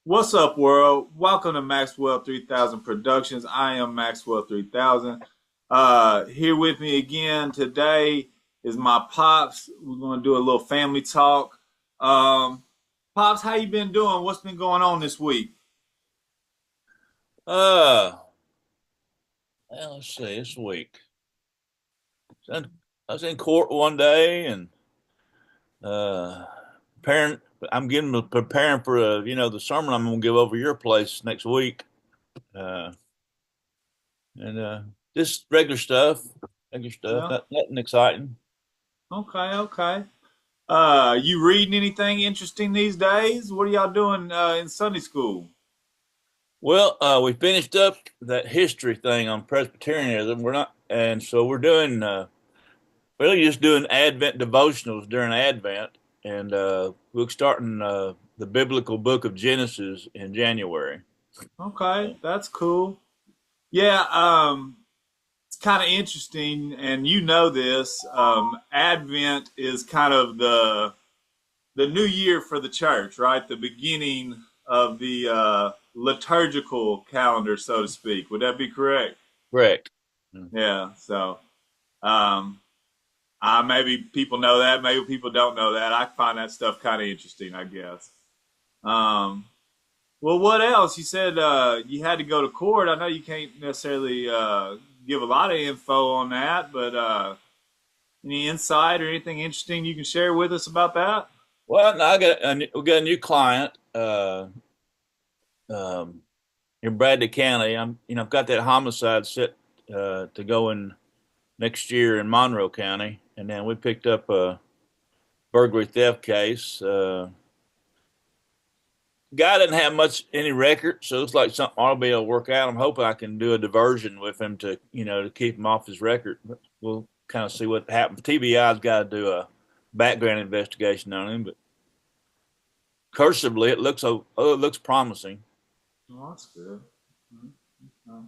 What's up, world? Welcome to Maxwell 3000 Productions. I am Maxwell 3000. Here with me again today is my pops. We're going to do a little family talk. Pops, how you been doing? What's been going on this week? Uh, let's see, this week. I was in court one day and uh preparing I'm getting preparing for the sermon I'm gonna give over your place next week. Uh and just regular stuff, Yeah. nothing exciting. Okay, okay. You reading anything interesting these days? What are y'all doing in Sunday school? Well, we finished up that history thing on Presbyterianism. We're not and so we're doing really just doing Advent devotionals during Advent, and we're starting the biblical book of Genesis in January. Okay, that's cool. Yeah, it's kind of interesting, and you know this. Advent is kind of the new year for the church, right? The beginning of the liturgical calendar, so to speak. Would that be correct? Correct. Yeah. So, um, maybe people know that, maybe people don't know that. I find that stuff kind of interesting, I guess. Um, well, what else? You said you had to go to court. I know you can't necessarily give a lot of info on that, but any insight or anything interesting you can share with us about that? Well, now we got a new client um, in Bradley County. I've got that homicide set to go in next year in Monroe County, and then we picked up a burglary theft case. Guy didn't have any record, so it looks like something ought to be able to work out. I'm hoping I can do a diversion with him to keep him off his record. But we'll kind of see what happens. TBI's got to do a background investigation on him, but cursively, it looks promising. Oh, that's good. Mhm.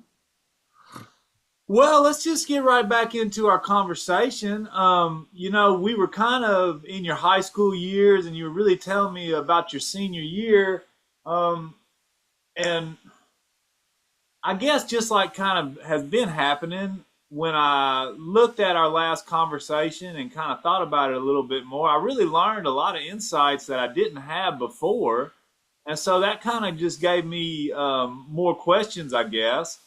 Well, let's just get right back into our conversation. We were kind of in your high school years, and you were really telling me about your senior year. Um, and I guess just like kind of has been happening when I looked at our last conversation and kind of thought about it a little bit more, I really learned a lot of insights that I didn't have before. And so that kind of just gave me more questions, I guess.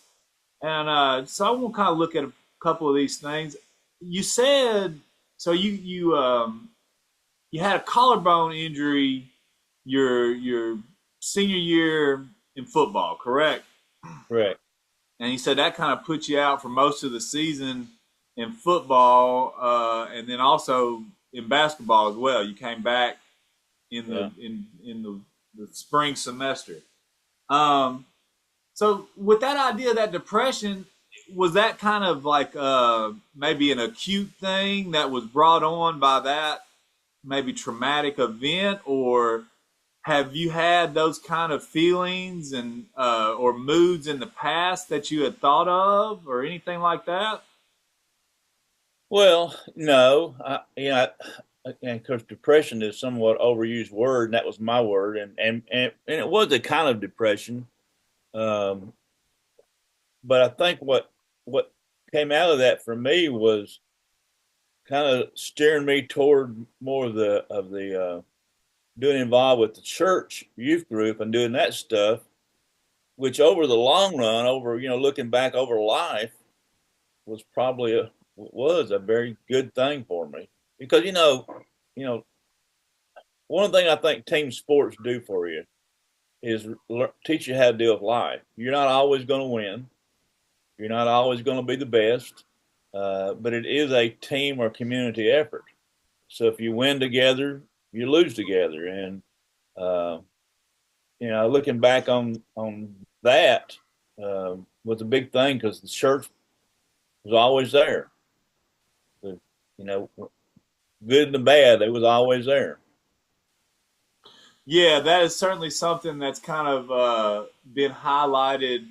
And so I want to kind of look at a couple of these things. You said so. You had a collarbone injury your senior year in football, correct? Correct. And he said that kind of put you out for most of the season in football, and then also in basketball as well. You came back in Yeah. the spring semester. Um, so with that idea, that depression, was that kind of like maybe an acute thing that was brought on by that maybe traumatic event, or have you had those kind of feelings and or moods in the past that you had thought of, or anything like that? Well, no, and because depression is somewhat overused word, and that was my word, and it was a kind of depression. Um, but I think what came out of that for me was kind of steering me toward more of the doing involved with the church youth group and doing that stuff, which over the long run, over looking back over life, was probably was a very good thing for me because you know one thing I think team sports do for you is teach you how to deal with life. You're not always going to win. You're not always going to be the best, but it is a team or community effort. So if you win together, you lose together, and uh, looking back on that was a big thing because the church was always there. The, you know, good and the bad, they was always there. Yeah, that is certainly something that's kind of been highlighted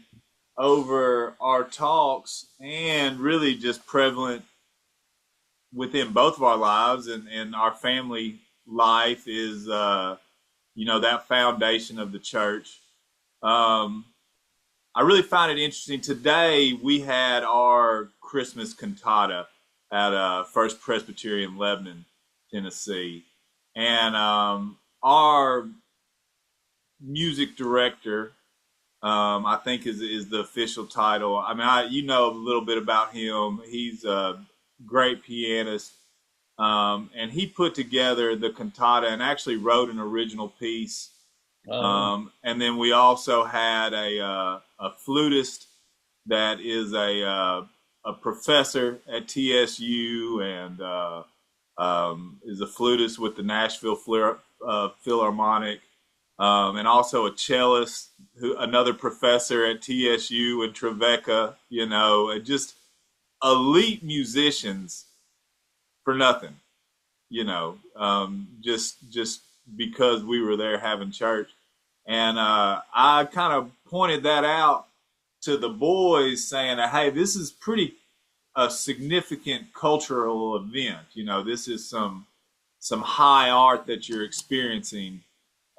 over our talks and really just prevalent within both of our lives and our family life is that foundation of the church. Um, I really find it interesting. Today we had our Christmas cantata at First Presbyterian Lebanon, Tennessee, and our music director, I think is the official title. I mean, you know a little bit about him. He's a great pianist, and he put together the cantata and actually wrote an original piece. And then we also had a flutist that is a professor at TSU and is a flutist with the Nashville Philharmonic, and also a cellist, another professor at TSU in Trevecca. You know, and just elite musicians for nothing. You know, just because we were there having church, and I kind of pointed that out to the boys, saying, "Hey, this is pretty a significant cultural event. You know, this is some high art that you're experiencing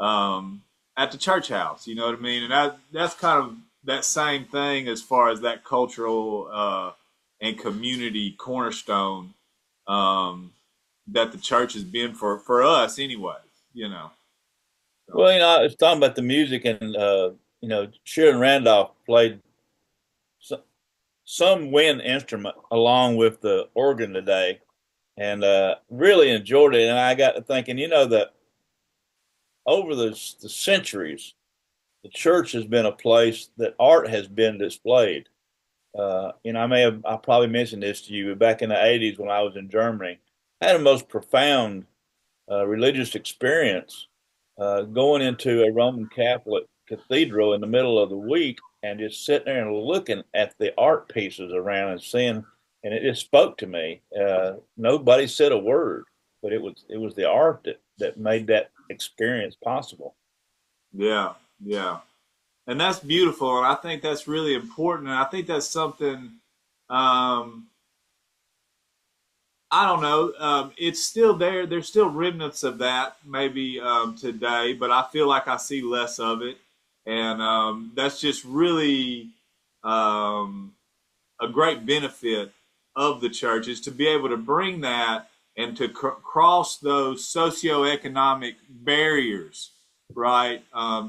at the church house. You know what I mean? And that's kind of that same thing as far as that cultural and community cornerstone that the church has been for us, anyways. You know." So, Well, I was talking about the music, and Sharon Randolph played some, some wind instrument along with the organ today, and really enjoyed it. And I got to thinking, that over the centuries, the church has been a place that art has been displayed. I probably mentioned this to you back in the '80s when I was in Germany. I had the most profound religious experience going into a Roman Catholic cathedral in the middle of the week and just sitting there and looking at the art pieces around and seeing, and it just spoke to me. Nobody said a word, but it was the art that made that experience possible. yeah, yeah. And that's beautiful, and I think that's really important. And I think that's something um, I don't know. It's still there. There's still remnants of that maybe today, but I feel like I see less of it, and that's just really um, a great benefit of the church is to be able to bring that and to cross those socioeconomic barriers, right,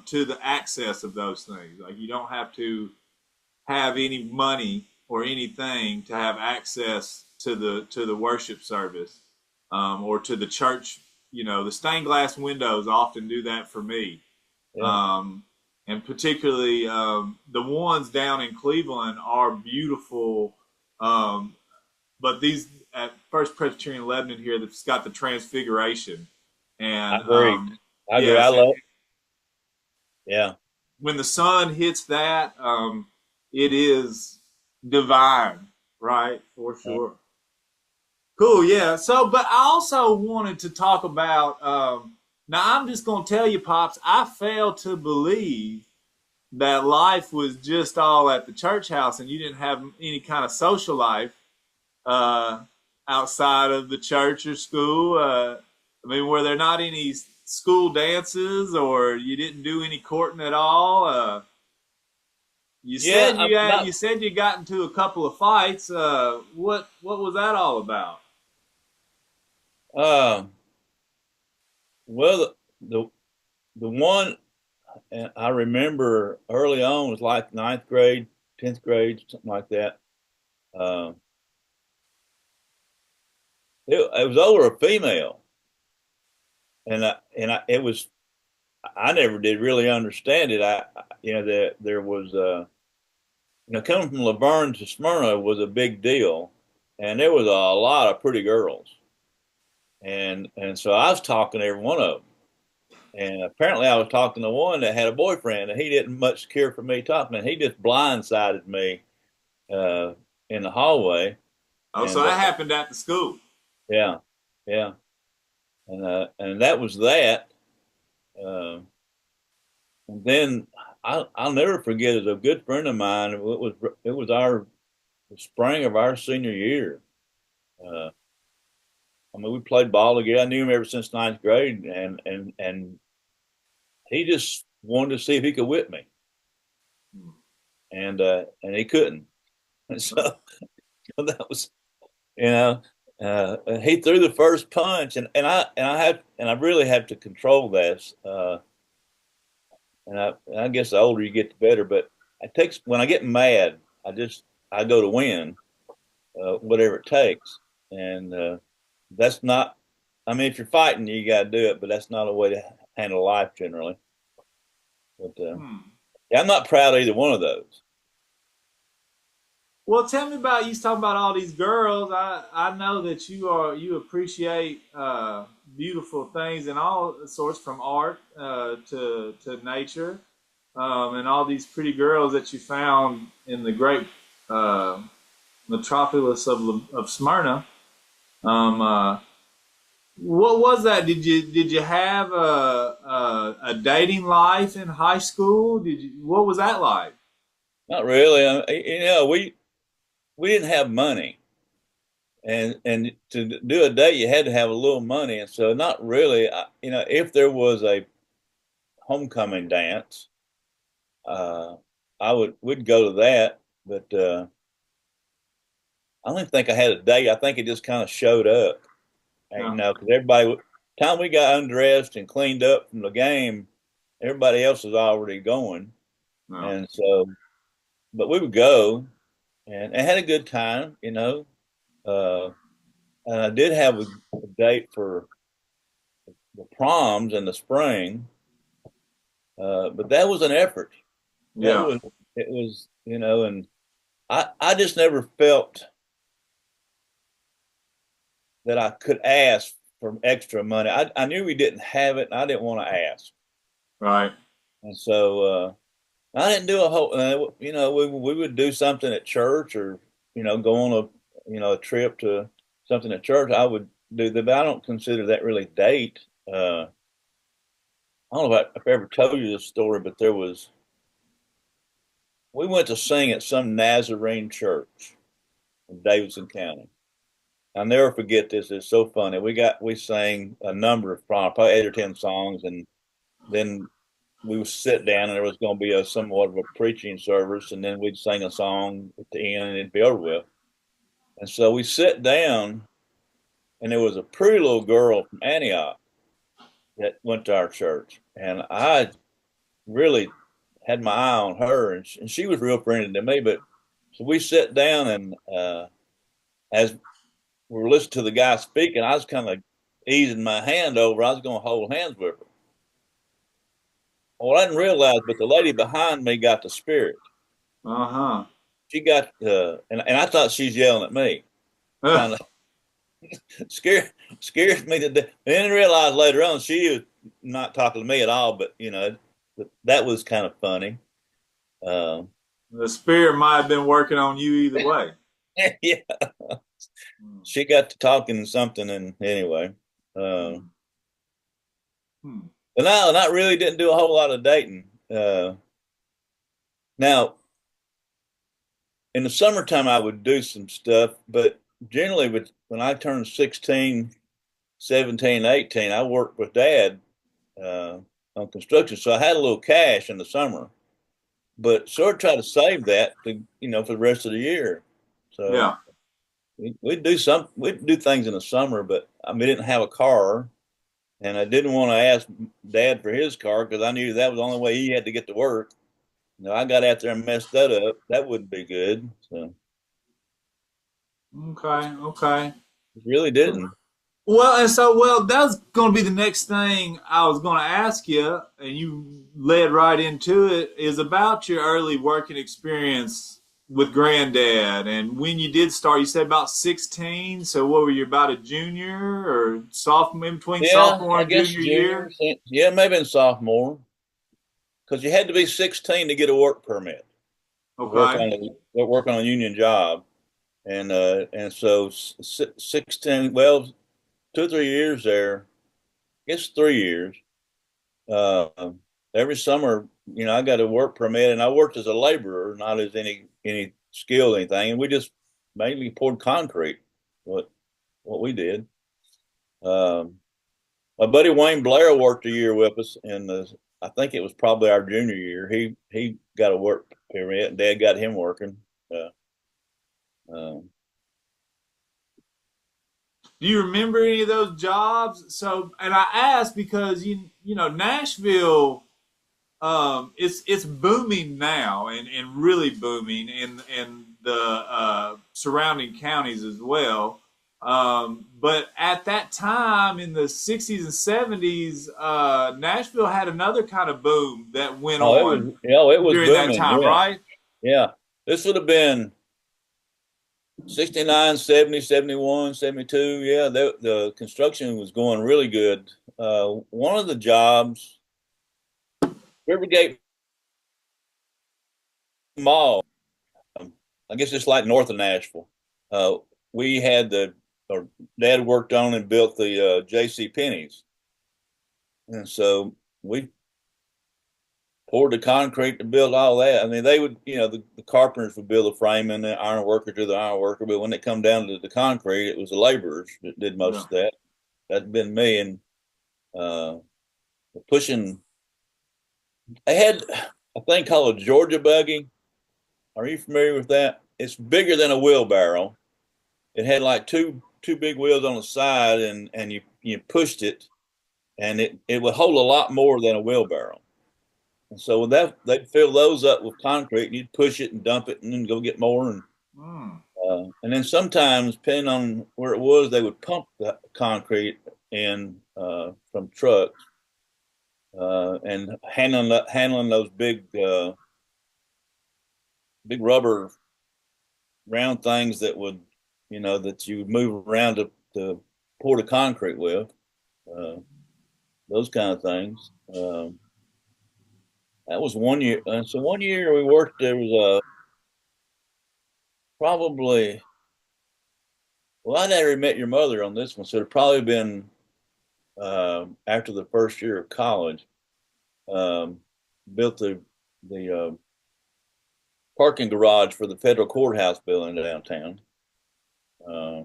to the access of those things. Like you don't have to have any money or anything to have access to the worship service or to the church. You know, the stained glass windows often do that for me, Yeah. um, and particularly the ones down in Cleveland are beautiful. Um, but these at First Presbyterian Lebanon here, that's got the Transfiguration, I and agree. I agree. I yes, love. Yeah. when the sun hits that, it is divine, right? For sure. Cool, yeah. So, but I also wanted to talk about. Now, I'm just going to tell you, pops. I fail to believe that life was just all at the church house, and you didn't have any kind of social life uh, outside of the church or school. I mean, were there not any school dances, or you didn't do any courting at all? Yeah. You said you got into a couple of fights. What was that all about? Um, well, the one I remember early on was like ninth grade, 10th grade, something like that. Um, it was over a female, it was. I never did really understand it. There was coming from Laverne to Smyrna was a big deal, and there was a lot of pretty girls, and so I was talking to every one of them. And apparently, I was talking to one that had a boyfriend, and he didn't much care for me talking, and he just blindsided me uh, in the hallway. Oh, so And that happened at the school. yeah, yeah, and that was that. Uh, and then I'll never forget. As a good friend of mine, it was the spring of our senior year. Uh, I mean, we played ball together. I knew him ever since ninth grade, and he just wanted to see if he could whip me. and he couldn't. And so that was, you know, he threw the first punch, and I really have to control this. And I guess the older you get, the better. But it takes when I get mad, I go to win, whatever it takes, and that's not. I mean, if you're fighting, you got to do it, but that's not a way to handle life generally. But Hmm. yeah, I'm not proud of either one of those. Well, tell me about you talking about all these girls. I know that you appreciate beautiful things in all sorts, from art to nature, and all these pretty girls that you found in the great uh, metropolis of Smyrna. Um, uh, what was that? Did you have a dating life in high school? What was that like? Not really. We didn't have money, and to do a date, you had to have a little money, and so not really. If there was a homecoming dance, uh, would go to that, but I don't even think I had a date. I think it just kind of showed up, and, No, because everybody, time we got undressed and cleaned up from the game, everybody else was already going, no. and so, but we would go and had a good time. Uh, and I did have a date for the proms in the spring, but that was an effort. That Yeah. was it was and I just never felt that I could ask for extra money. I knew we didn't have it, and I didn't want to ask, Right. and so I didn't do a whole. We would do something at church, or go on a trip to something at church. I would do that, but I don't consider that really date. I don't know if I ever told you this story, but we went to sing at some Nazarene church in Davidson County. I'll never forget this. It's so funny. We sang a number of probably 8 or 10 songs, and then we would sit down, and there was going to be a somewhat of a preaching service, and then we'd sing a song at the end, and it'd be over with. And so we sat down, and there was a pretty little girl from Antioch that went to our church, and I really had my eye on her, and she was real friendly to me. But so we sat down, and as we were listening to the guy speaking, I was kind of easing my hand over. I was going to hold hands with her. Well, I didn't realize, but the lady behind me got the spirit. Uh She got, and I thought she's yelling at me, huh. kind of scared me to death. I didn't realize later on she was not talking to me at all, but that was kind of funny. Um, The spirit might have been working on you either way. yeah, Hmm. she got to talking something, and anyway, uh, Hmm. Hmm. but no, not really. Didn't do a whole lot of dating. Now, in the summertime, I would do some stuff, but generally, when I turned 16, 17, 18, I worked with dad uh, on construction, so I had a little cash in the summer, but sort of try to save that for the rest of the year. So Yeah. we'd do things in the summer, but we didn't have a car, and I didn't want to ask dad for his car because I knew that was the only way he had to get to work. I got out there and messed that up. That wouldn't be good. So Okay. Okay. it really didn't. Well, that's going to be the next thing I was going to ask you, and you led right into it, is about your early working experience with Granddad. And when you did start, you said about 16. So what were you, about a junior or sophomore, in between Yeah, sophomore I and guess junior year? juniors. Yeah, maybe in sophomore, because you had to be 16 to get a work permit to Okay. work on a union job, and so 16. Well, 2 or 3 years there. I guess 3 years. Uh, every summer, I got a work permit, and I worked as a laborer, not as any skill or anything, and we just mainly poured concrete. What we did. Um, My buddy Wayne Blair worked a year with us, and I think it was probably our junior year. He got a work period. And Dad got him working. Um, Do you remember any of those jobs? So, and I asked because you know Nashville, it's booming now and really booming in the surrounding counties as well. But at that time in the 60s and 70s, Nashville had another kind of boom that went oh, it was, on it was during that booming. time, Yeah. right? Yeah. This would have been 69, 70, 71, 72. Yeah. The construction was going really good. One of the jobs, Rivergate Mall, I guess it's like north of Nashville. Uh, we had or Dad worked on and built the J.C. Penney's. And so we poured the concrete to build all that. I mean, they would, the carpenters would build the frame and the iron worker do the iron worker. But when it come down to the concrete, it was the laborers that did most Yeah. of that. That'd been me. And uh, pushing, they had a thing called a Georgia buggy. Are you familiar with that? It's bigger than a wheelbarrow. It had like two big wheels on the side, and you pushed it, and it would hold a lot more than a wheelbarrow. And so with that, they'd fill those up with concrete, and you'd push it and dump it, and then go get more. Mm. And then sometimes, depending on where it was, they would pump the concrete in from trucks and handling those big rubber round things that would, that you would move around to pour the concrete with. Uh, those kind of things. That was one year. So one year we worked. There was probably. Well, I never met your mother on this one, so it'd probably been after the first year of college. Um, Built the parking garage for the federal courthouse building downtown. Uh,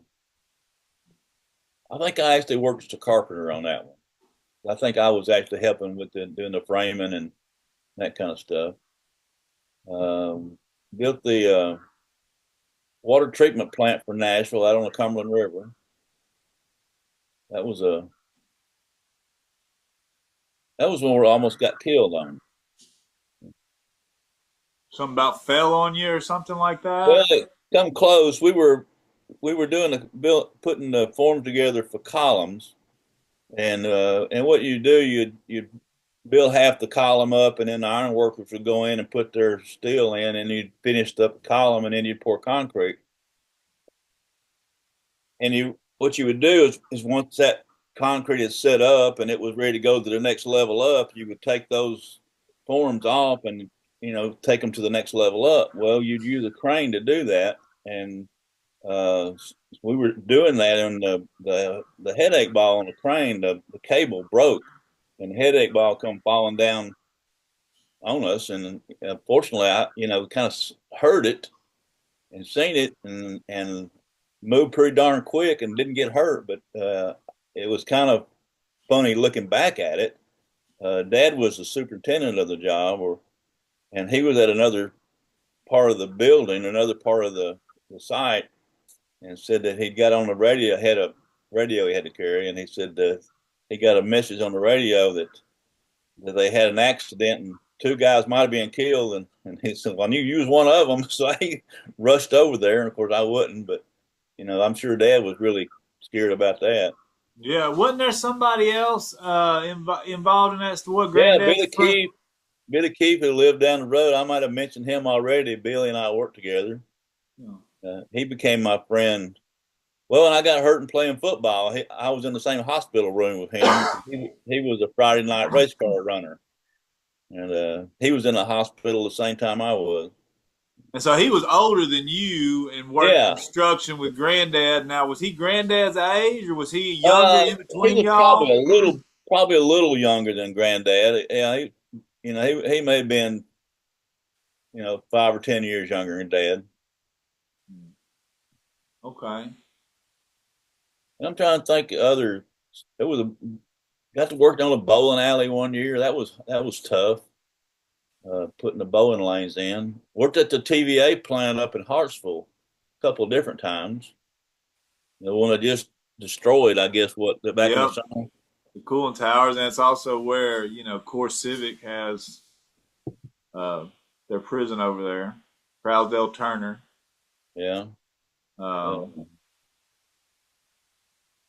I think I actually worked as a carpenter on that one. I think I was actually helping with doing the framing and that kind of stuff. Built the water treatment plant for Nashville out on the Cumberland River. That was a that was when we almost got killed on. Something about fell on you or something like Well, that. come close. We were doing putting the forms together for columns, and what you do, you build half the column up, and then the iron workers would go in and put their steel in, and you'd finish up the column, and then you'd pour concrete. And what you would do is once that concrete is set up and it was ready to go to the next level up, you would take those forms off and take them to the next level up. Well, you'd use a crane to do that, and uh, we were doing that, and the headache ball on the crane, the cable broke, and the headache ball come falling down on us, and fortunately, I kind of heard it and seen it, and moved pretty darn quick and didn't get hurt, but it was kind of funny looking back at it. Dad was the superintendent of the job, and he was at another part of the building, another part of the site, and said that he got on the radio, had a radio he had to carry, and he said he got a message on the radio that they had an accident and two guys might have been killed, and he said, well, I knew you was one of them, so I rushed over there, and of course I wouldn't, but I'm sure Dad was really scared about that. Yeah, wasn't there somebody else involved in that story? Yeah, Granddad's first. Billy Keefe, who lived down the road. I might have mentioned him already. Billy and I worked together. Yeah. He became my friend. Well, when I got hurt in playing football, I was in the same hospital room with him. He was a Friday night race car runner, and he was in the hospital the same time I was. And so he was older than you and worked Yeah, construction with Granddad. Now, was he Granddad's age or was he younger in he between was y'all? probably a little younger than Granddad. Yeah, he may have been 5 or 10 years younger than Dad. Okay. And I'm trying to think of other. Got to work on a bowling alley one year. That was tough. putting the bowling lanes in. Worked at the TVA plant up in Hartsville a couple of different times. The one that just destroyed, I guess, back in the Yep, summer. the cooling towers, and it's also where Core Civic has uh, their prison over there, Crowdell Turner. Yeah. Um, Uh,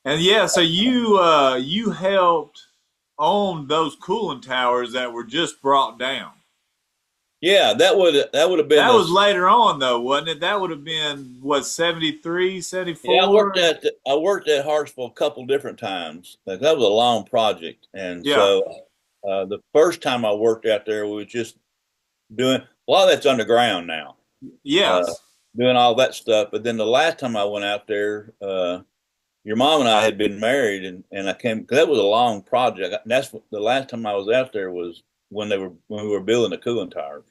and yeah, so you helped own those cooling towers that were just brought down. yeah, that would have been That the. was later on though, wasn't it? That would have been what, 73, Yeah, 74? I worked at Hartsville a couple different times. Like, that was a long project, and Yeah. so the first time I worked out there, we was just doing a lot of that's underground now, uh, Yes. doing all that stuff. But then the last time I went out there, your mom and I had been married, and I came because that was a long project. That's the last time I was out there was when we were building the cooling towers.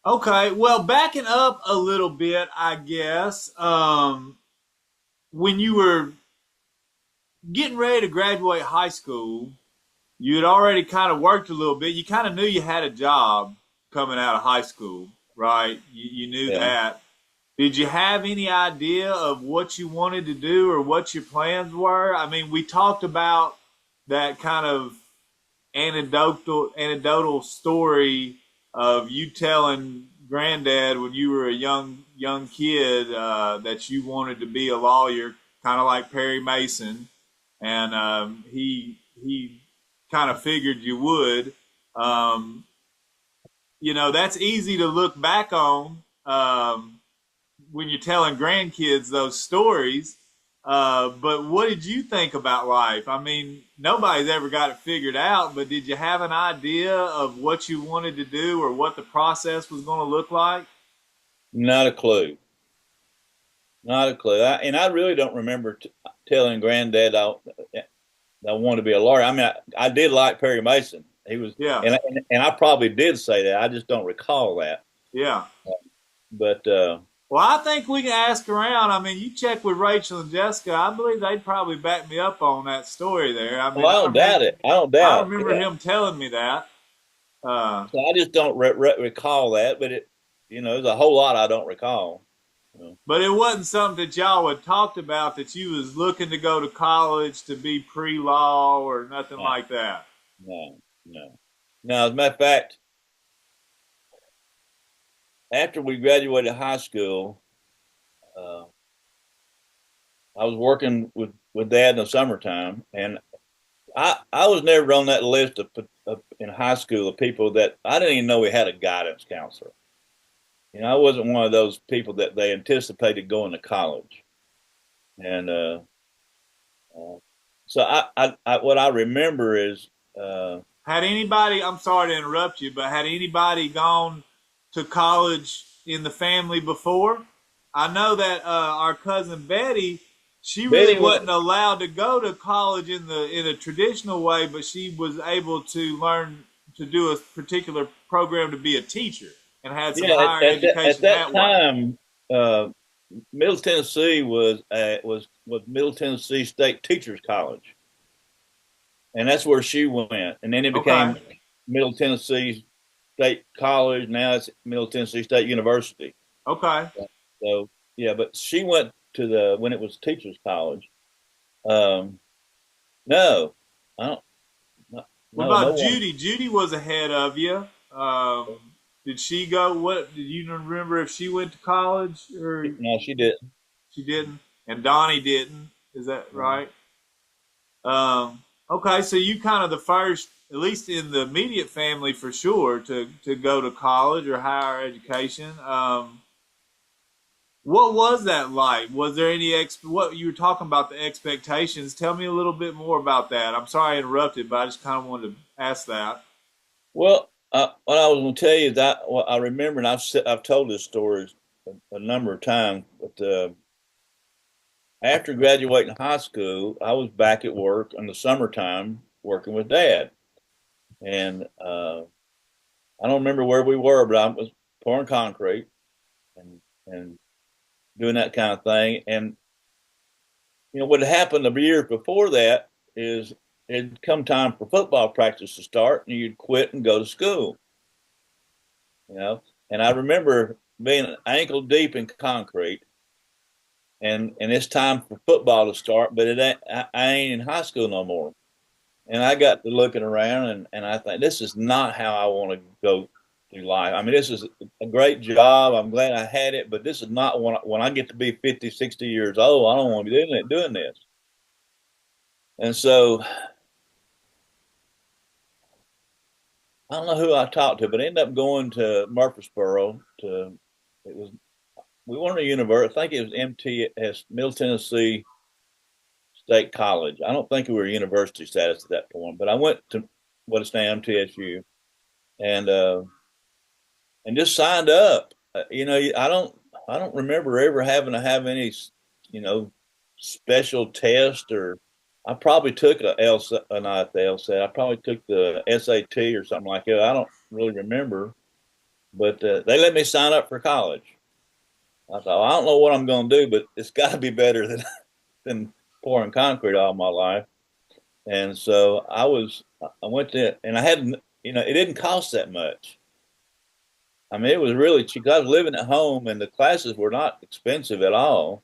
Okay. Well, backing up a little bit, I guess, when you were getting ready to graduate high school, you had already kind of worked a little bit. You kind of knew you had a job coming out of high school, right? You knew Yeah. that. Did you have any idea of what you wanted to do or what your plans were? I mean, we talked about that kind of anecdotal story of you telling granddad when you were a young kid that you wanted to be a lawyer, kind of like Perry Mason, and he kind of figured you would. Um, that's easy to look back on when you're telling grandkids those stories. But what did you think about life? I mean, nobody's ever got it figured out, but did you have an idea of what you wanted to do or what the process was going to look like? Not a clue. Not a clue. I really don't remember telling Granddad I wanted to be a lawyer. I mean, I did like Perry Mason. He was, Yeah, and I probably did say that. I just don't recall that. yeah. But Well, I think we can ask around. I mean, you check with Rachel and Jessica. I believe they'd probably back me up on that story there. I well, mean, I don't doubt it. I don't I doubt. remember Yeah. him telling me that. Uh, So I just don't recall that. But there's a whole lot I don't recall. But it wasn't something that y'all had talked about that you was looking to go to college to be pre-law or nothing No, like that. no, no. Now, as a matter of fact, after we graduated high school, uh, I was working with Dad in the summertime, and I was never on that list of in high school of people that I didn't even know we had a guidance counselor. I wasn't one of those people that they anticipated going to college, and uh, so what I remember is Had anybody, I'm sorry to interrupt you, but had anybody gone to college in the family before? I know that our cousin Betty, she really Betty went. wasn't allowed to go to college in a traditional way, but she was able to learn to do a particular program to be a teacher and had some Yeah, higher at education that that way. time, uh, Middle Tennessee was Middle Tennessee State Teachers College, and that's where she went, and then it Okay. became Middle Tennessee State College. Now it's Middle Tennessee State University. Okay. So yeah, but she went to the when it was Teachers College. Um, no, I don't. No, What no about one. Judy? Judy was ahead of you. Did she go? What did you remember if she went to college or No, she didn't. she didn't? And Donnie didn't. Is that right? Okay, so you kind of the first, at least in the immediate family for sure, to go to college or higher education. What was that like? Was there any what you were talking about the expectations? Tell me a little bit more about that. I'm sorry I interrupted, but I just kind of wanted to ask that. Well, what I was going to tell you is that what I remember, and I've told this story a number of times, but after graduating high school, I was back at work in the summertime working with Dad, and I don't remember where we were, but I was pouring concrete and doing that kind of thing. And what had happened the years before that is it'd come time for football practice to start, and you'd quit and go to school. You know, and I remember being ankle deep in concrete, and it's time for football to start, but I ain't in high school no more. And I got to looking around, and I think this is not how I want to go through life. I mean, this is a great job. I'm glad I had it, but this is not when I get to be 50, 60 years old. I don't want to be doing this. And so I don't know who I talked to, but I ended up going to Murfreesboro. It was we weren't a university. I think it was MTS, Middle Tennessee State College. I don't think we were university status at that point, but I went to what is now MTSU, and just signed up. I don't remember ever having to have any special test, or I probably took not the LSAT. I probably took the SAT or something like that. I don't really remember, but they let me sign up for college. I thought, well, I don't know what I'm going to do, but it's got to be better than pouring concrete all my life. And so I went to, and I had, it didn't cost that much. I mean, it was really cheap. I was living at home, and the classes were not expensive at all.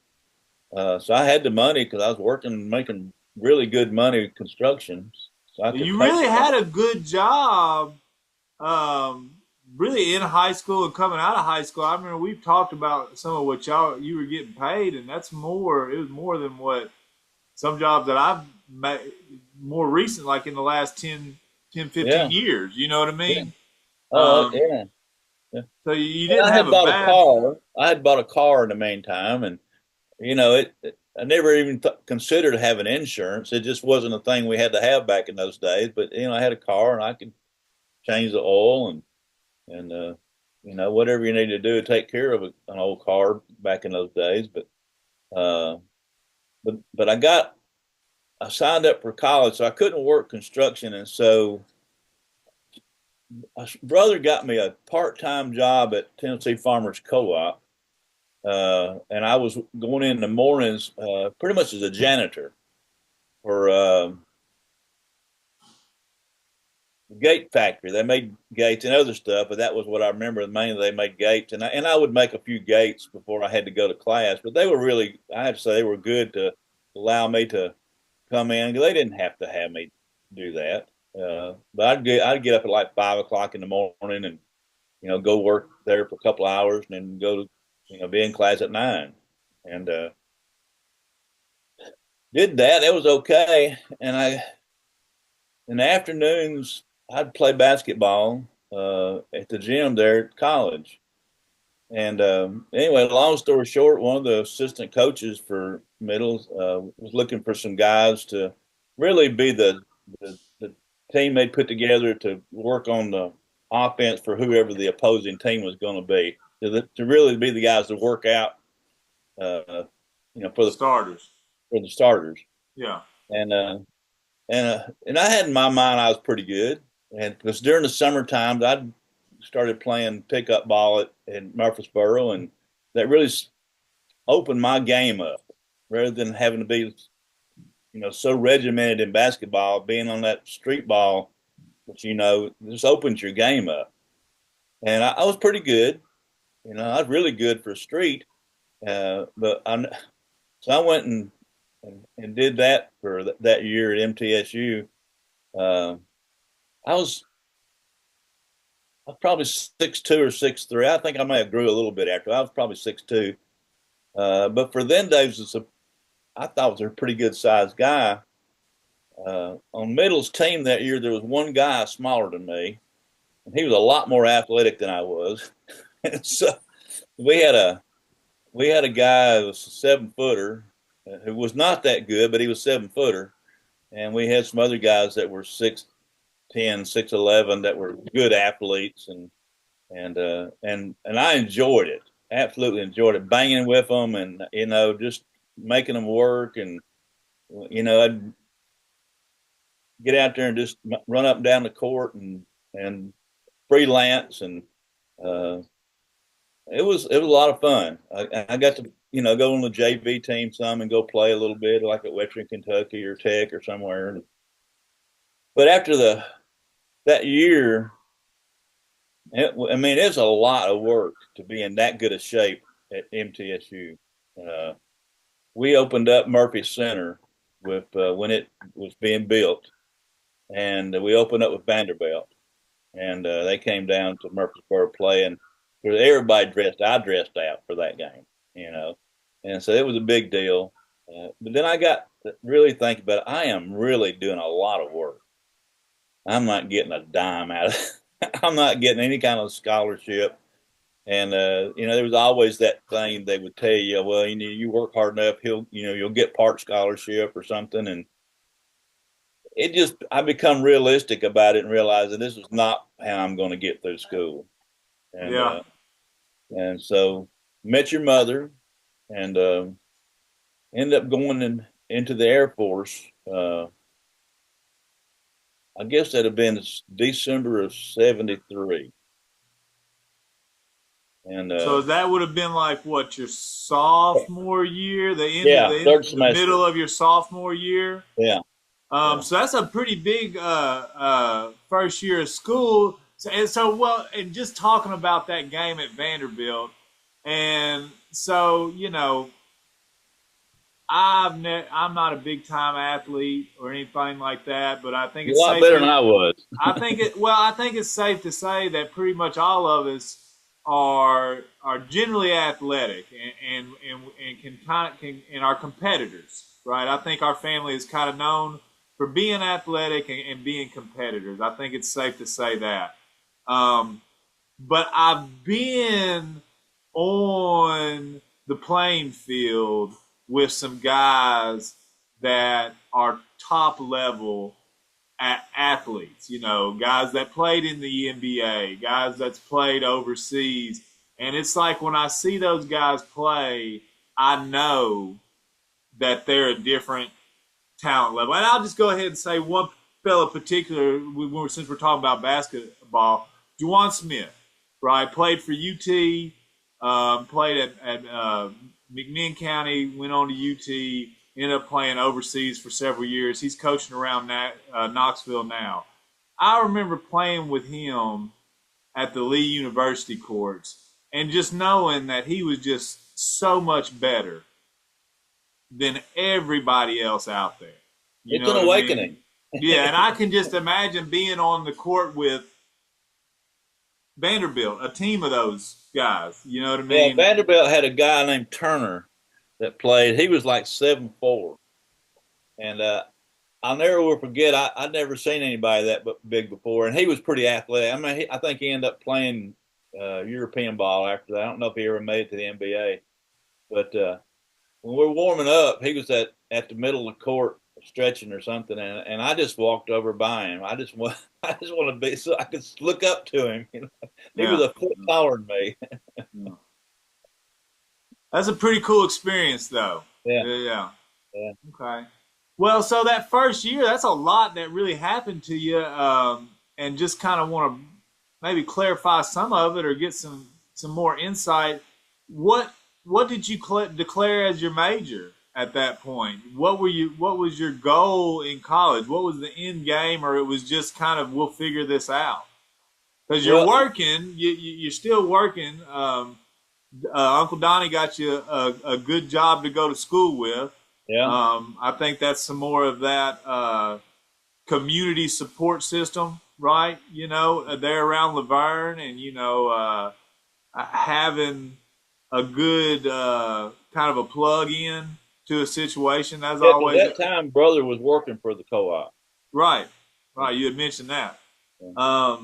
So I had the money because I was working, making really good money in construction. So I could You pay really for had it. a good job, um, really in high school and coming out of high school. I remember we've talked about some of what you were getting paid, and that's more. It was more than what some jobs that I've made more recent, like in the last 10, 15 Yeah, years. You know what I yeah. mean? Oh, Um, yeah. Yeah. so you And didn't I have had a bought a bad. car. I had bought a car in the meantime, and I never even considered having insurance. It just wasn't a thing we had to have back in those days. But I had a car, and I could change the oil and whatever you need to do to take care of an old car back in those days. Uh, but I signed up for college, so I couldn't work construction, and so my brother got me a part-time job at Tennessee Farmers Co-op, and I was going in the mornings, pretty much as a janitor for the gate factory. They made gates and other stuff, but that was what I remember. Mainly, they made gates, and I would make a few gates before I had to go to class. But they were really, I have to say, they were good to allow me to come in. They didn't have to have me do that. But I'd get up at like 5 o'clock in the morning and go work there for a couple of hours and then go to be in class at 9, and did that. It was okay, and I in the afternoons I'd play basketball at the gym there at college. And anyway, long story short, one of the assistant coaches for middles was looking for some guys to really be the team they put together to work on the offense for whoever the opposing team was going to be. To really be the guys to work out, for Starters. the starters. Yeah. And and I had in my mind I was pretty good, and because during the summer times I started playing pickup ball in Murfreesboro, and that really opened my game up. Rather than having to be so regimented in basketball, being on that street ball, which just opens your game up. And I was pretty good. I was really good for street. So I went and did that for that year at MTSU. Uh, I was probably 6'2" or 6'3". I think I may have grew a little bit after. I was probably 6'2". But for then days, I thought was a pretty good sized guy. On middle's team that year, there was one guy smaller than me, and he was a lot more athletic than I was. And so we had a guy who was a 7-footer who was not that good, but he was 7-footer, and we had some other guys that were 6'10", 6'11", that were good athletes, and I enjoyed it. Absolutely enjoyed it, banging with them, and just making them work, and I'd get out there and just run up and down the court and freelance, and uh, it was a lot of fun. I got to go on the JV team some and go play a little bit, like at Western Kentucky or Tech or somewhere. but after that year, I mean, it's a lot of work to be in that good a shape at MTSU. Uh, we opened up Murphy Center with when it was being built, and we opened up with Vanderbilt, and they came down to Murfreesboro playing. Everybody dressed. I dressed out for that game, you know, and so it was a big deal. But then I got to really think about it. I am really doing a lot of work. I'm not getting a dime out of it. I'm not getting any kind of scholarship. And you know, there was always that thing they would tell you, well, you know, you work hard enough, you'll get part scholarship or something. And it just, I become realistic about it and realizing this is not how I'm going to get through school. And Yeah. and so met your mother and ended up going into the Air Force. I guess that'd have been December of '73. And So that would have been like what, your sophomore year, yeah, third the semester. middle of your sophomore year. Yeah, yeah. So that's a pretty big first year of school. And just talking about that game at Vanderbilt, and so you know, I'm not a big time athlete or anything like that, but I think You're a it's lot safe better than to I was. I think it's safe to say that pretty much all of us are generally athletic and can kind of can and are competitors, right? I think our family is kind of known for being athletic and being competitors. I think it's safe to say that. Um, but I've been on the playing field with some guys that are top level athletes, you know, guys that played in the NBA, guys that's played overseas. And it's like when I see those guys play, I know that they're a different talent level. And I'll just go ahead and say one fellow particular, since we're talking about basketball, Juwan Smith, right? Played for UT, played at McMinn County, went on to UT, ended up playing overseas for several years. He's coaching around Knoxville now. I remember playing with him at the Lee University courts and just knowing that he was just so much better than everybody else out there. You It's know an what I mean? awakening. Yeah, and I can just imagine being on the court with Vanderbilt, a team of those guys. You know what I Yeah, mean? Vanderbilt had a guy named Turner that played. He was like 7'4", and I'll never will forget. I'd never seen anybody that big before, and he was pretty athletic. I mean, I think he ended up playing European ball after that. I don't know if he ever made it to the NBA, but when we were warming up, he was at the middle of the court stretching or something, and I just walked over by him. I just want to be so I could look up to him. You know, he was Yeah. a foot taller than me. Yeah. That's a pretty cool experience, though. Yeah, Yeah. yeah. Okay. Well, so that first year, that's a lot that really happened to you, and just kind of want to maybe clarify some of it or get some more insight. What what did you declare as your major at that point? What was your goal in college? What was the end game, or it was just kind of we'll figure this out? Because you're Well, working, you're still working. Uncle Donnie got you a good job to go to school with. yeah. I think that's some more of that community support system, right? You know, there around Laverne, and you know, having a good kind of a plug in to a situation. That's Yeah, 'cause always that time brother was working for the co-op. right. Right, you had mentioned that. Yeah.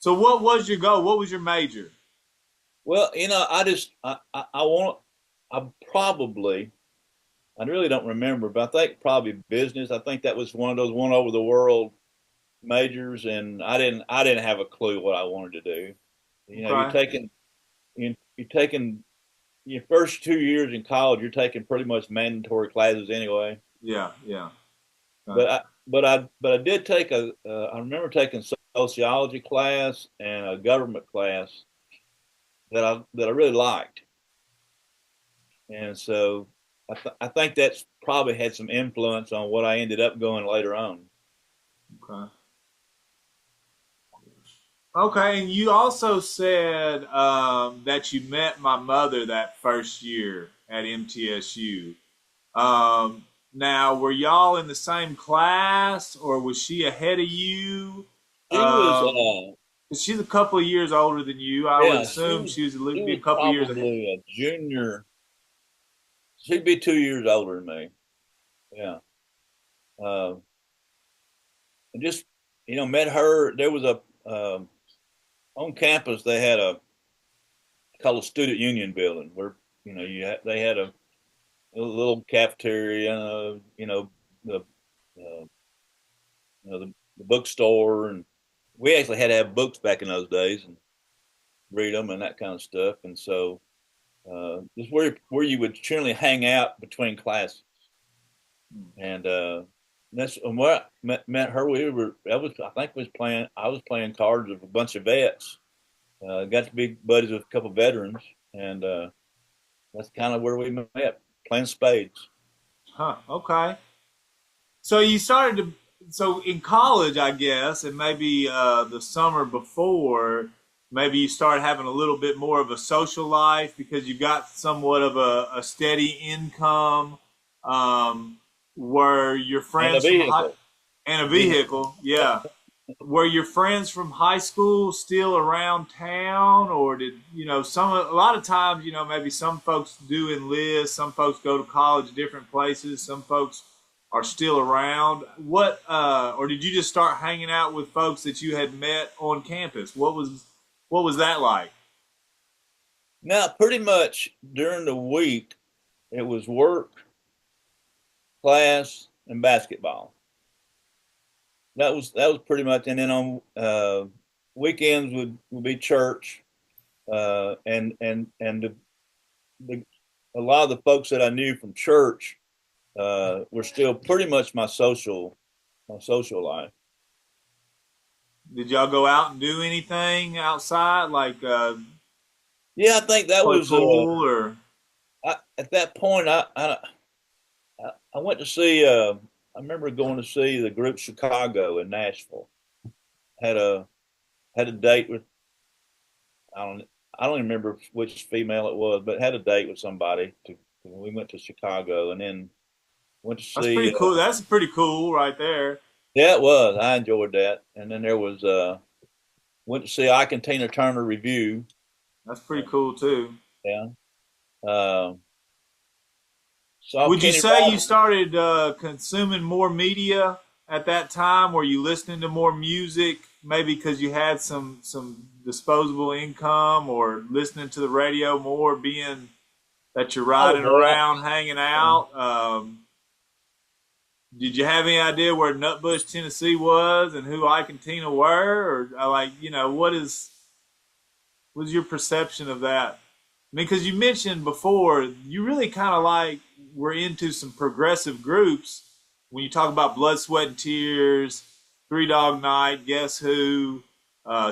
So, what was your goal? What was your major? Well, you know, I want I probably I really don't remember, but I think probably business. I think that was one of those one over the world majors, and I didn't have a clue what I wanted to do. You know, Okay. you're taking your first 2 years in college, you're taking pretty much mandatory classes anyway. Yeah. Yeah. Okay. But I did take I remember taking sociology class and a government class that I really liked, and so I think that's probably had some influence on what I ended up going later on. Okay. Okay, and you also said that you met my mother that first year at MTSU. Now, were y'all in the same class, or was she ahead of you? She was, 'Cause she's a couple of years older than you. I would yeah, assume she was she be a was couple of years ahead. probably a junior. She'd be 2 years older than me. Yeah. Uh, and just, met her. There was on campus, they had called a student union building where, they had a little cafeteria, the, the bookstore. And we actually had to have books back in those days and read them and that kind of stuff. And so, just where you would generally hang out between classes. And that's where I met her. I think I was playing cards with a bunch of vets. Got to be buddies with a couple of veterans, and that's kind of where we met, playing spades. Huh. Okay. So you started to, so in college, I guess, and maybe the summer before, maybe you started having a little bit more of a social life because you got somewhat of a steady income. Um, were your And a friends from high vehicle. and a Vehicle. vehicle? Yeah. Were your friends from high school still around town, or did a lot of times maybe some folks do enlist, some folks go to college different places, some folks are still around. Or did you just start hanging out with folks that you had met on campus? What was that like? Now, pretty much during the week, it was work, class, and basketball. That was pretty much. And then on weekends would be church, and the a lot of the folks that I knew from church were still pretty much my social life. Did y'all go out and do anything outside, like Yeah, I think that play was pool or? at that point. I went to see. I remember going to see the group Chicago in Nashville. Had a had a date with I don't I don't even remember which female it was, but had a date with somebody. We went to Chicago and then went to That's see. pretty cool. That's pretty cool right there. Yeah, it was. I enjoyed that. And then there was went to see Ike and Tina Turner review. That's pretty cool too. Yeah. Uh, saw Would you Kenny say you Rogers. started consuming more media at that time? Were you listening to more music, maybe because you had some disposable income, or listening to the radio more, being that you're All riding of that. around, hanging out? Did you have any idea where Nutbush, Tennessee was, and who Ike and Tina were, or what is your perception of that? I mean, because you mentioned before, you really kind of like were into some progressive groups when you talk about Blood, Sweat, and Tears, Three Dog Night, Guess Who,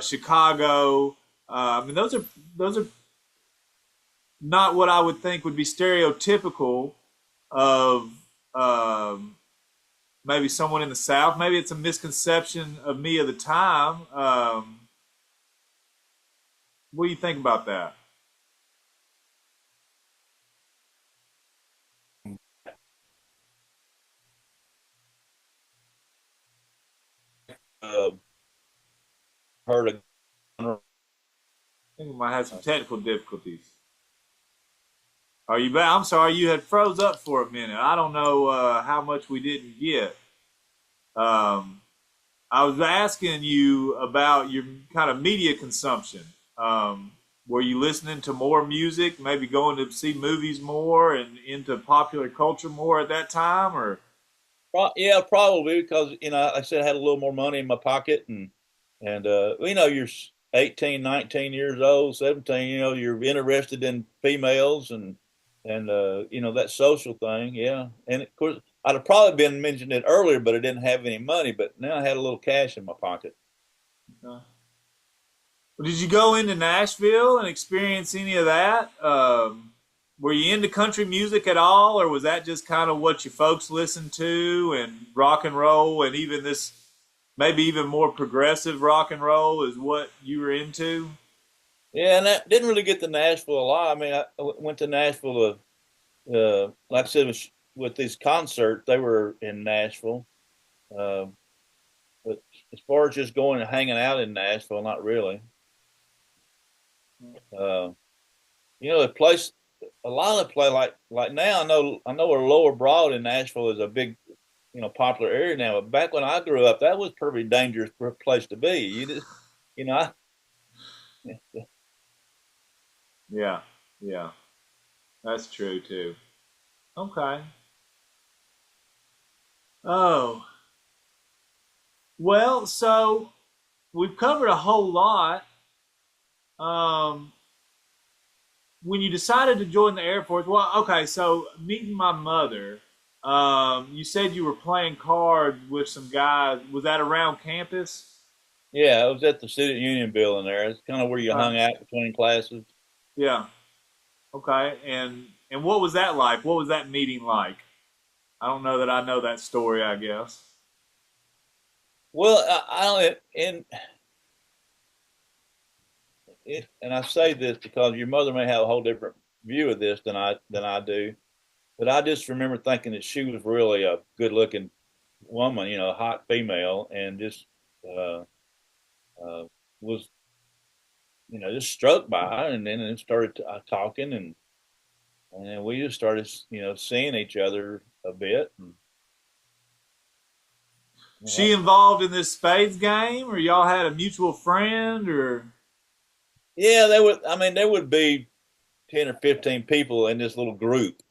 Chicago. I mean, those are not what I would think would be stereotypical of maybe someone in the South. Maybe it's a misconception of me of the time. What do you think about that? Uh, heard a I think we might have some technical difficulties. Are you back? I'm sorry, you had froze up for a minute. I don't know how much we didn't get. Um, I was asking you about your kind of media consumption. Were you listening to more music, maybe going to see movies more and into popular culture more at that time, or? Yeah, probably because like I said, I had a little more money in my pocket, and you're 18, 19 years old, 17. You're interested in females and that social thing. Yeah, and of course I'd have probably been mentioned it earlier, but I didn't have any money. But now I had a little cash in my pocket. uh, Did you go into Nashville and experience any of that? Were you into country music at all, or was that just kind of what your folks listened to, and rock and roll, and even this maybe even more progressive rock and roll is what you were into. Yeah, and that didn't really get to Nashville a lot. I mean, I went to Nashville like I said, with these concerts, they were in Nashville. Uh, but as far as just going and hanging out in Nashville, not really. Uh, the place, a lot of the play like now. I know a Lower Broad in Nashville is a big, popular area now. But back when I grew up, that was a pretty dangerous place to be. You just, you know, I, Yeah, yeah, that's true too. Okay. Oh, well, so we've covered a whole lot. Um, when you decided to join the Air Force, well, okay, so meeting my mother, you said you were playing cards with some guys. Was that around campus? yeah, I was at the Student Union building there. It's kind of where you Okay. hung out between classes. Yeah. Okay. And what was that like? What was that meeting like? I don't know that I know that story, I guess. Well, I don't, and I say this because your mother may have a whole different view of this than I do, but I just remember thinking that she was really a good looking woman, a hot female, and just uh, uh, was just struck by her, and then it started talking, and then we just started seeing each other a bit. And, She involved in this spades game, or y'all had a mutual friend, or yeah, there would be 10 or 15 people in this little group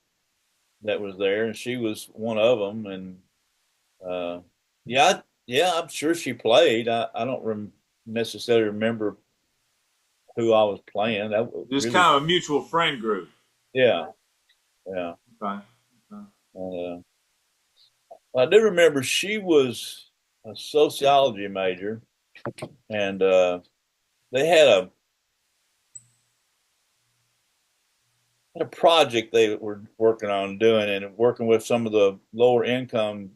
that was there, and she was one of them. And uh, yeah, I'm sure she played. I don't necessarily remember who I was playing. That was just really, kind of a mutual friend group? yeah, yeah. Okay. Okay. Uh, I do remember she was a sociology major, and they had a project they were working on doing, and working with some of the lower income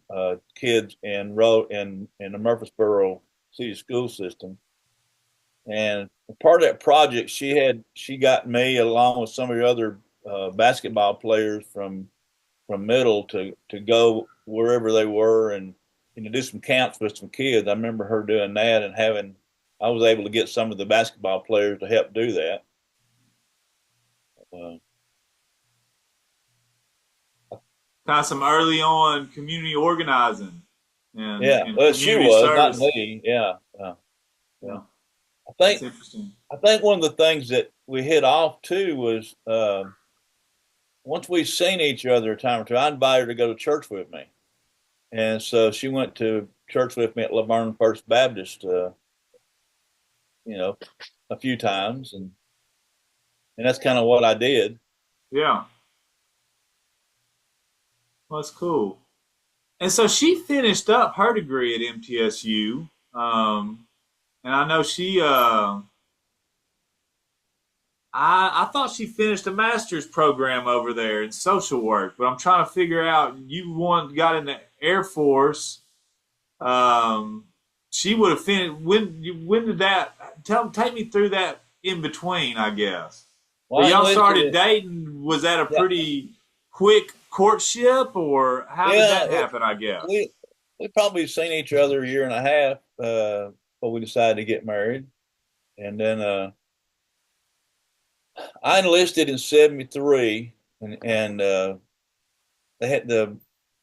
kids in the Murfreesboro city school system. And part of that project, she got me along with some of the other basketball players from middle to go wherever they were, and do some camps with some kids. I remember her doing that, and I was able to get some of the basketball players to help do that. Uh, Kind of some early on community organizing yeah, and well, she community was not service. me. Yeah, yeah. Yeah, I that's think interesting. I think one of the things that we hit off too was once we seen each other a time or two, I invited her to go to church with me, and so she went to church with me at Laverne First Baptist, you know, a few times, and that's kind of what I did. Yeah, well, that's cool. And so she finished up her degree at MTSU, and I know I thought she finished a master's program over there in social work, but I'm trying to figure out. Got in the Air Force. Um, she would have finished. When did that? Take me through that in between, I guess. Well, But I y'all enlisted started it. dating. Was that a Yeah, pretty quick courtship, or how did yeah. that happen? I guess. We probably seen each other a year and a half before we decided to get married, and then I enlisted in '73, and they had the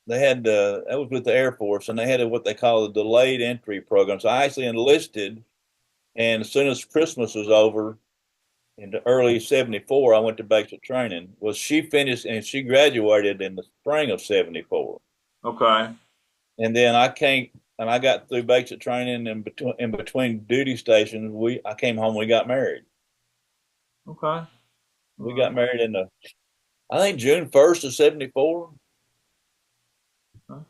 that was with the Air Force, and they had what they call a delayed entry program. So I actually enlisted, and as soon as Christmas was over in the early '74, I went to basic training. Well, she finished and she graduated in the spring of '74, Okay. and then I came and I got through basic training in between duty stations. I came home. We got married. Okay. All We right. got married in the I think June 1st of '74, Okay.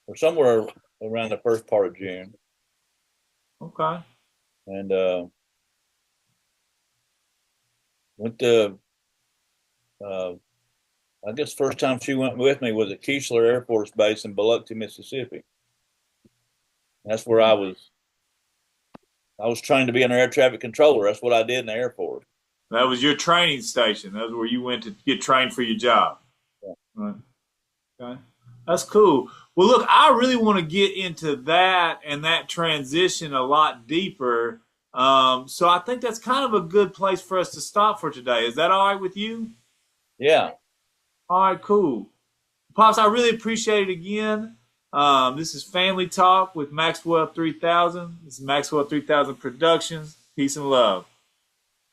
or somewhere around the first part of June. Okay. And went to uh, I guess first time she went with me was at Keesler Air Force Base in Biloxi, Mississippi. That's where I was. I was trained to be an air traffic controller. That's what I did in the Air Force. That was your training station. That was where you went to get trained for your job. Yeah. Right. Okay. That's cool. Well, look, I really want to get into that and that transition a lot deeper. So I think that's kind of a good place for us to stop for today. Is that all right with you? Yeah. All right, cool. Pops, I really appreciate it again. This is Family Talk with Maxwell 3000. This is Maxwell 3000 Productions. Peace and love.